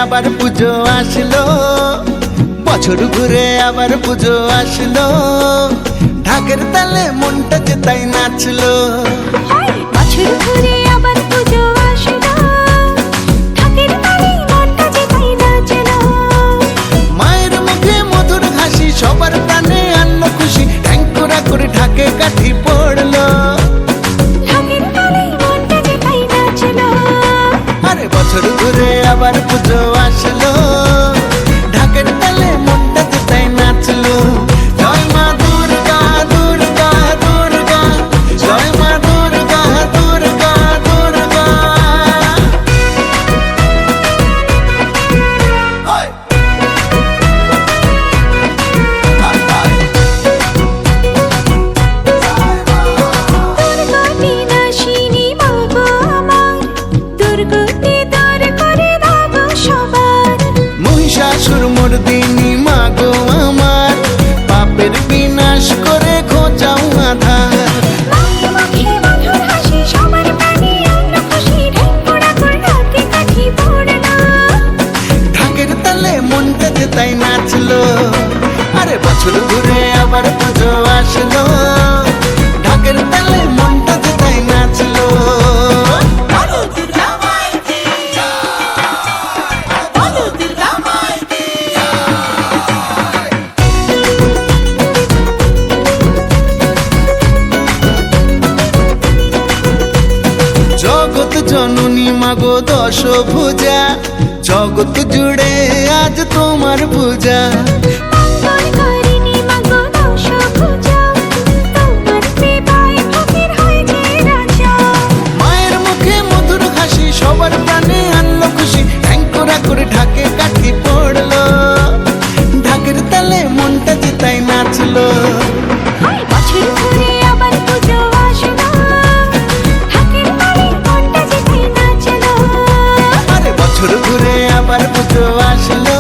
আবার পুজো আসলো, বছর ঘুরে আবার পুজো আসলো, ঢাকের তালে মনটা যে তাই নাচলো। বছর ঘুরে আবার পুজো আসলো, ঢাকের তালে মনটা যে তাই নাচলো। মায়ের মুখে মধুর হাসি সবার প্রাণে আনলো খুশি, ঠ্যাংকুরা করে ঢাকে কাঠি পড়লো। ঢাকের তালে মনটা যে তাই নাচলো। আরে বছর ঘুরে আবার পুজো আসলো, ঢাকের তালে মনটা যে তাই নাচলো। জয় মা দুর্গা দুর্গা দুর্গা, জয় মা দুর্গা দুর্গা দুর্গা। দুর্গতি নাশিনী মা গো আমার, দুর্গতি দূর করে দাও সবার। মহিষাসুর মর্দিনী মা গো আমার, পাপের বিনাশ করে খোঁজাও আধার। মায়ের মুখে মধুর হাসি সবার প্রাণে আনলো খুশি, ঢেঙ্গুরা করে ঢাকে কাঠি পড়লো। ঢাকের তালে মনটা যে তাই নাচলো। আরে বছর ঘুরে আবার পুজো আসলো, ঢাকের তালে মনটা যে তাই নাচলো। জগৎ জননী মাগো দশভুজা, জগৎ জুড়ে আজ তোমার পূজা। মঙ্গলকারিণী মা গো দশভুজা, তোমার কৃপায় ফকির হয়েছে রাজা। মায়ের মুখে মধুর হাসি সবার প্রাণে আনলো খুশি, ঠ্যাংকুরা করে ঢাকে কাঠি পড়লো। ঢাকের তালে মনটা যে তাই নাচলো। বছর ঘুরে আবার পুজো আসলো, ঢাকের তালে মনটা যে তাই নাচলো। আরে বছর ঘুরে আবার পুজো আসলো,